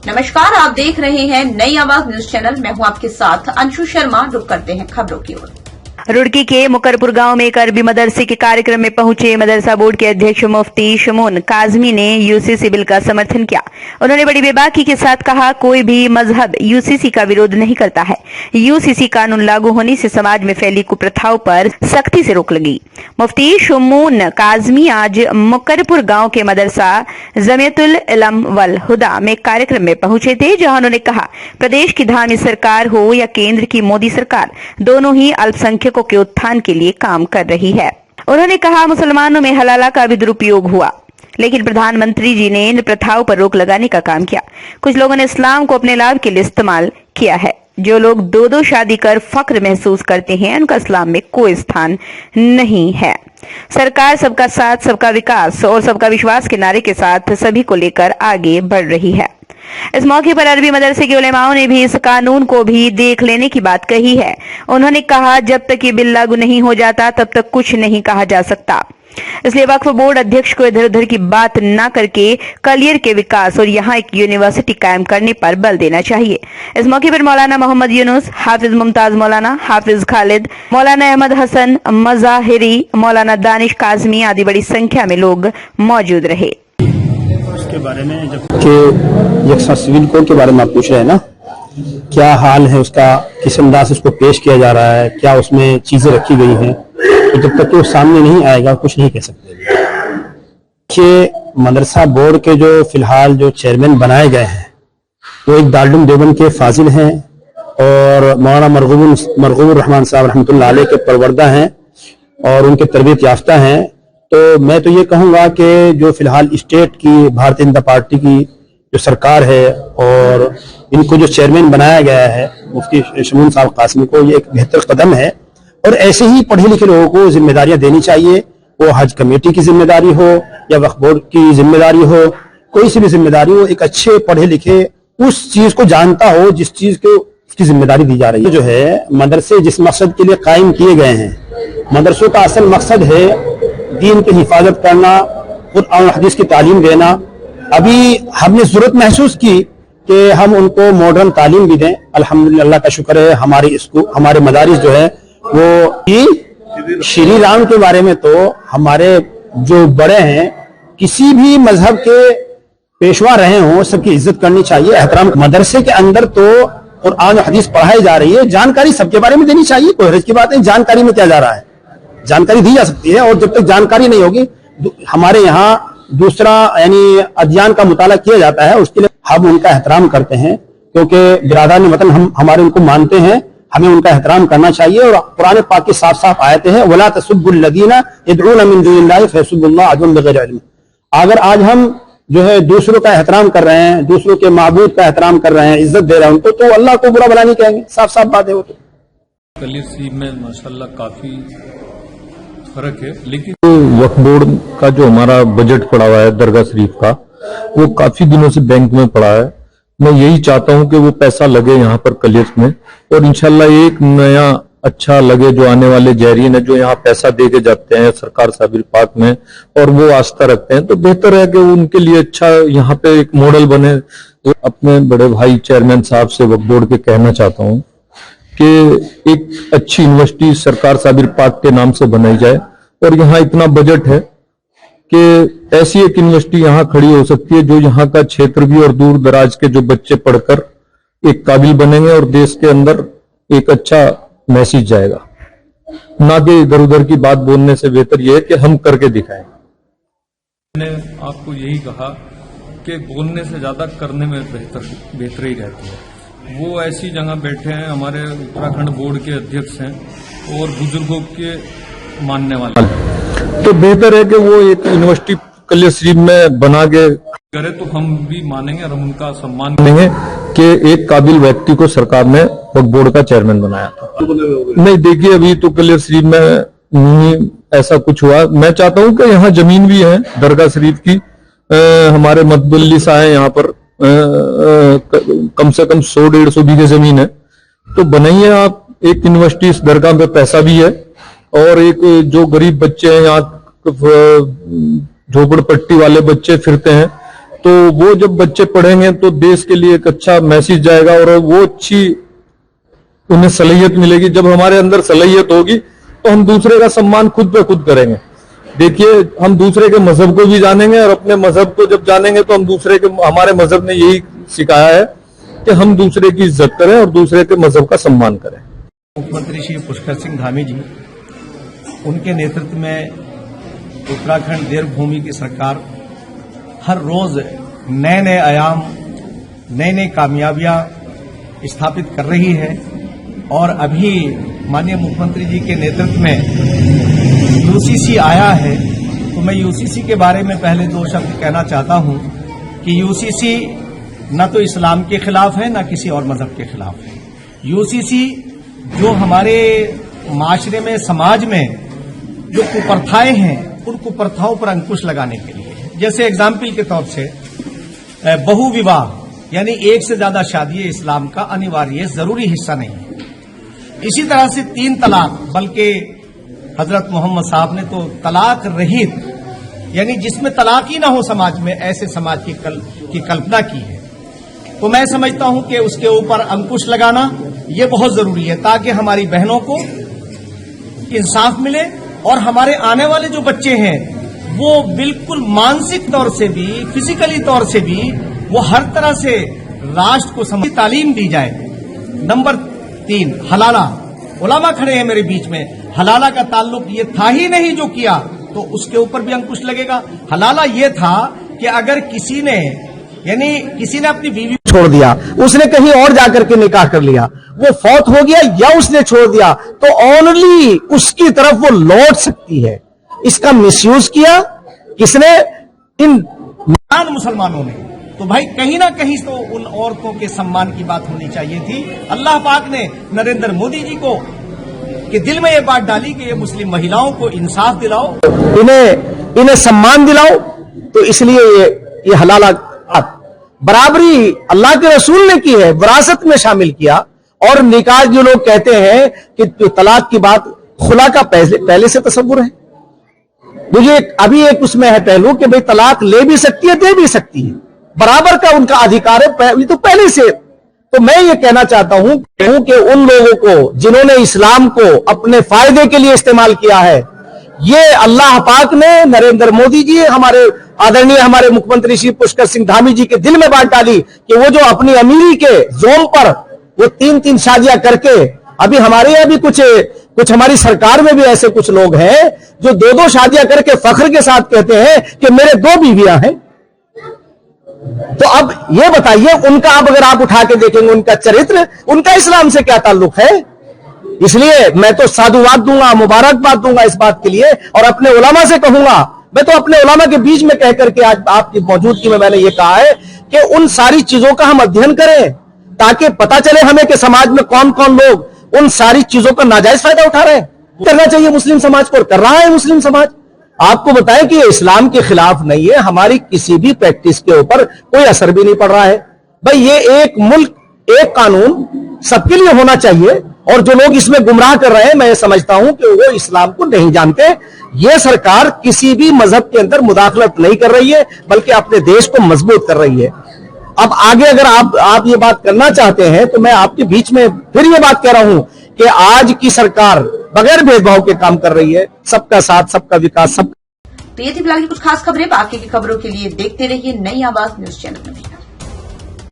नमस्कार, आप देख रहे हैं नई आवाज न्यूज चैनल। मैं हूं आपके साथ अंशु शर्मा। रुक करते हैं खबरों की ओर। रुड़की के मुकरपुर गांव में एक अरबी मदरसे के कार्यक्रम में पहुंचे मदरसा बोर्ड के अध्यक्ष मुफ्ती शमून काजमी ने यूसीसी बिल का समर्थन किया। उन्होंने बड़ी बेबाकी के साथ कहा, कोई भी मजहब यूसीसी का विरोध नहीं करता है। यूसीसी कानून लागू होने से समाज में फैली कुप्रथाओं पर सख्ती से रोक लगी। मुफ्ती शमून काजमी आज मुकरपुर गांव के मदरसा जमियतुल इल्म वल हुदा में कार्यक्रम में पहुंचे थे, जहां उन्होंने कहा, प्रदेश की धामी सरकार हो या केंद्र की मोदी सरकार, दोनों ही अल्पसंख्यकों के उत्थान के लिए काम कर रही है। उन्होंने कहा, मुसलमानों में हलाला का भी दुरुपयोग हुआ, लेकिन प्रधानमंत्री जी ने इन प्रथाओं पर रोक लगाने का काम किया। कुछ लोगों ने इस्लाम को अपने लाभ के लिए इस्तेमाल किया है। जो लोग दो शादी कर फख्र महसूस करते हैं, उनका इस्लाम में कोई स्थान नहीं है। सरकार सबका साथ, सबका विकास और सबका विश्वास के नारे के साथ सभी को लेकर आगे बढ़ रही है। इस मौके पर अरबी मदरसे के उलेमाओं ने भी इस कानून को भी देख लेने की बात कही है। उन्होंने कहा, जब तक ये बिल लागू नहीं हो जाता तब तक कुछ नहीं कहा जा सकता। इसलिए वक्फ बोर्ड अध्यक्ष को इधर उधर की बात न करके कलियर के विकास और यहाँ एक यूनिवर्सिटी कायम करने पर बल देना चाहिए। इस मौके पर मौलाना मोहम्मद यूनुस, हाफिज मुमताज मौलाना, हाफिज खालिद, मौलाना अहमद हसन मजाहिरी, मौलाना दानिश काजमी आदि बड़ी संख्या में लोग मौजूद रहे। उसके बारे में जब यकसा सिविल कोड के बारे में आप पूछ रहे हैं ना, क्या हाल है उसका, किस अंदाज से उसको पेश किया जा रहा है, क्या उसमें चीजें रखी गई हैं, तो जब तक वो सामने नहीं आएगा कुछ नहीं कह सकते। कि मदरसा बोर्ड के जो फिलहाल जो चेयरमैन बनाए गए हैं वो एक दारुल देवबंद के फाजिल हैं और मौलाना मरगूबुर रहमान साहब रहमतुल्लाह अलैह के परवरदा हैं और उनके तरबियत याफ्ता हैं। तो मैं तो ये कहूँगा कि जो फिलहाल स्टेट की भारतीय जनता पार्टी की जो सरकार है और इनको जो चेयरमैन बनाया गया है मुफ्ती शमून साहब कासमी को, ये एक बेहतर कदम है। और ऐसे ही पढ़े लिखे लोगों को जिम्मेदारियां देनी चाहिए, वो हज कमेटी की जिम्मेदारी हो या वक्फ बोर्ड की जिम्मेदारी हो, कोई सी भी जिम्मेदारी हो, एक अच्छे पढ़े लिखे उस चीज को जानता हो जिस चीज को उसकी जिम्मेदारी दी जा रही है। जो है मदरसे जिस मकसद के लिए कायम किए गए हैं, मदरसों का असल मकसद है दीन की हिफाजत करना, कुरान और हदीस की तालीम देना। अभी हमने जरूरत महसूस की कि हम उनको मॉडर्न तालीम भी दें। अल्हम्दुलिल्लाह, अल्लाह का शुक्र है, हमारे मदारिस जो है वो श्री राम के बारे में तो हमारे जो बड़े हैं किसी भी मजहब के पेशवा रहे हों सबकी इज्जत करनी चाहिए, एहतराम। मदरसे के अंदर तो कुरान और हदीस पढ़ाई जा रही है, जानकारी सबके बारे में देनी चाहिए, कोई हर्ज की बात नहीं। जानकारी में क्या जा रहा है, जानकारी दी जा सकती है, और जब तक जानकारी नहीं होगी, हमारे यहाँ दूसरा यानी अध्ययन का मुताला किया जाता है, उसके लिए हम उनका एहतराम करते हैं, क्योंकि बिरादरान वतन हम हमारे उनको मानते हैं, हमें उनका एहतराम करना चाहिए। और कुरान पाक की साफ साफ आयतें हैं, वला तसुब्बुल लदीना यदऊना मिन दुनिल्लाहि फयसुब्बुल्लाह अदवन बिगैर इल्म। अगर आज हम जो है दूसरों का एहतराम कर रहे हैं, दूसरों के माबूद का एहतराम कर रहे हैं, इज्जत दे रहे हैं उनको, तो अल्लाह को बुरा भला नहीं कहेंगे। साफ साफ बात है वो। तो कलियर शरीफ में माशाल्लाह काफी फर्क है, लेकिन वक्फ बोर्ड का जो हमारा बजट पड़ा हुआ है दरगाह शरीफ का, वो काफी दिनों से बैंक में पड़ा है। मैं यही चाहता हूं कि वो पैसा लगे यहाँ पर कलियर्स में, और इंशाल्लाह एक नया अच्छा लगे जो आने वाले जायरीन है, जो यहाँ पैसा दे के जाते हैं सरकार साबिर पाक में और वो आस्था रखते हैं, तो बेहतर है कि उनके लिए अच्छा यहाँ पे एक मॉडल बने। तो अपने बड़े भाई चेयरमैन साहब से वक्फ बोर्ड के कहना चाहता हूँ कि एक अच्छी यूनिवर्सिटी सरकार साबिर पाक के नाम से बनाई जाए, और यहाँ इतना बजट है कि ऐसी एक यूनिवर्सिटी यहाँ खड़ी हो सकती है जो यहाँ का क्षेत्र भी और दूर दराज के जो बच्चे पढ़कर एक काबिल बनेंगे और देश के अंदर एक अच्छा मैसेज जाएगा, ना कि इधर उधर की बात बोलने से बेहतर यह है कि हम करके दिखाएं। मैंने आपको यही कहा कि बोलने से ज्यादा करने में बेहतरी रहती है। वो ऐसी जगह बैठे हैं, हमारे उत्तराखंड बोर्ड के अध्यक्ष हैं और बुजुर्गों के मानने वाले, तो बेहतर है कि वो एक यूनिवर्सिटी कलियर शरीफ में बना के करे तो हम भी मानेंगे और हम उनका सम्मान करेंगे कि एक काबिल व्यक्ति को सरकार ने वक्फ बोर्ड का चेयरमैन बनाया था। नहीं, देखिए अभी तो कलियर शरीफ में नहीं ऐसा कुछ हुआ। मैं चाहता हूं कि यहाँ जमीन भी है दरगाह शरीफ की, हमारे मतबल्ली सा है यहाँ पर, कम से कम 100-150 बीघे जमीन है, तो बनाइए आप एक यूनिवर्सिटी। इस दरगाह पे पैसा भी है, और एक जो गरीब बच्चे हैं यहाँ, झोपड़पट्टी वाले बच्चे फिरते हैं, तो वो जब बच्चे पढ़ेंगे तो देश के लिए एक अच्छा मैसेज जाएगा और वो अच्छी उन्हें सलाहियत मिलेगी। जब हमारे अंदर सलाहियत होगी तो हम दूसरे का सम्मान खुद पे खुद करेंगे। देखिए, हम दूसरे के मजहब को भी जानेंगे और अपने मजहब को जब जानेंगे तो हम दूसरे के, हमारे मजहब ने यही सिखाया है कि हम दूसरे की इज्जत करें और दूसरे के मजहब का सम्मान करें। मुख्यमंत्री श्री पुष्कर सिंह धामी जी, उनके नेतृत्व में उत्तराखंड देवभूमि की सरकार हर रोज नए नए आयाम, नई नई कामयाबियां स्थापित कर रही है। और अभी माननीय मुख्यमंत्री जी के नेतृत्व में यूसीसी आया है, तो मैं यूसीसी के बारे में पहले 2 शब्द कहना चाहता हूं कि यूसीसी न तो इस्लाम के खिलाफ है न किसी और मजहब के खिलाफ है। यूसीसी जो हमारे माशरे में, समाज में जो कुप्रथाएं हैं, उन कुप्रथाओं पर अंकुश लगाने के लिए है। जैसे एग्जाम्पल के तौर से बहु विवाह यानी एक से ज्यादा शादी इस्लाम का अनिवार्य जरूरी हिस्सा नहीं है। इसी तरह से 3 तलाक, बल्कि हजरत मोहम्मद साहब ने तो तलाक रहित यानी जिसमें तलाक ही ना हो समाज में, ऐसे समाज की कल्पना की है। तो मैं समझता हूं कि उसके ऊपर अंकुश लगाना ये बहुत जरूरी है, ताकि हमारी बहनों को इंसाफ मिले और हमारे आने वाले जो बच्चे हैं वो बिल्कुल मानसिक तौर से भी, फिजिकली तौर से भी, वो हर तरह से राष्ट्र को समझ तालीम दी जाए। नंबर 3, हलाला। उलामा खड़े हैं मेरे बीच में। हलाला का ताल्लुक ये था ही नहीं जो किया, तो उसके ऊपर भी अंकुश लगेगा। हलाला ये था कि अगर किसी ने अपनी बीवी छोड़ दिया, उसने कहीं और जाकर के निकाह कर लिया, वो फौत हो गया या उसने छोड़ दिया, तो ओनली उसकी तरफ वो लौट सकती है। इसका मिसयूज किया किसने? इन मुसलमानों ने। तो भाई कहीं ना कहीं तो उन औरतों के सम्मान की बात होनी चाहिए थी। अल्लाह पाक ने नरेंद्र मोदी जी को के दिल में ये बात डाली कि ये मुस्लिम महिलाओं को इंसाफ दिलाओ, इन्हें सम्मान दिलाओ। तो इसलिए ये हलाला बराबरी अल्लाह के रसूल ने की है, विरासत में शामिल किया। और निकाह जो लोग कहते हैं कि तलाक की बात खुला का पहले से तसव्वुर है। मुझे अभी एक उसमें है पहलू कि भाई तलाक ले भी सकती है, दे भी सकती है, बराबर का उनका अधिकार है, तो पहले से। तो मैं ये कहना चाहता हूं कि उन लोगों को जिन्होंने इस्लाम को अपने फायदे के लिए इस्तेमाल किया है, ये अल्लाह पाक ने, नरेंद्र मोदी जी, हमारे मुख्यमंत्री श्री पुष्कर सिंह धामी जी के दिल में बात डाली कि वो जो अपनी अमीरी के जोम पर वो 3-3 शादियां करके, अभी हमारे यहां भी कुछ हमारी सरकार में भी ऐसे कुछ लोग हैं जो 2-2 शादियां करके फख्र के साथ कहते हैं कि मेरे 2 बीवियां हैं। तो अब ये बताइए, उनका अब अगर आप उठा के देखेंगे उनका चरित्र, उनका इस्लाम से क्या ताल्लुक है? इसलिए मैं तो साधुवाद दूंगा, मुबारकबाद दूंगा इस बात के लिए, और अपने उलामा से कहूंगा। मैं तो अपने उलामा के बीच में कह करके आज आपकी मौजूदगी में मैंने ये कहा है कि उन सारी चीजों का हम अध्ययन करें, ताकि पता चले हमें कि समाज में कौन कौन लोग उन सारी चीजों का नाजायज फायदा उठा रहे हैं। करना चाहिए मुस्लिम समाज को, और कर रहा है मुस्लिम समाज। आपको बताएं कि ये इस्लाम के खिलाफ नहीं है, हमारी किसी भी प्रैक्टिस के ऊपर कोई असर भी नहीं पड़ रहा है। भाई ये एक मुल्क, एक कानून सबके लिए होना चाहिए, और जो लोग इसमें गुमराह कर रहे हैं, मैं समझता हूं कि वो इस्लाम को नहीं जानते। ये सरकार किसी भी मजहब के अंदर मुदाखलत नहीं कर रही है, बल्कि अपने देश को मजबूत कर रही है। अब आगे अगर आप ये बात करना चाहते हैं तो मैं आपके बीच में फिर ये बात कह रहा हूं कि आज की सरकार बगैर भेदभाव के काम कर रही है, सबका साथ, सबका विकास, सब। तो ये थी फिलहाल की कुछ खास खबरें। बाकी की खबरों के लिए देखते रहिए नई आवाज न्यूज चैनल में।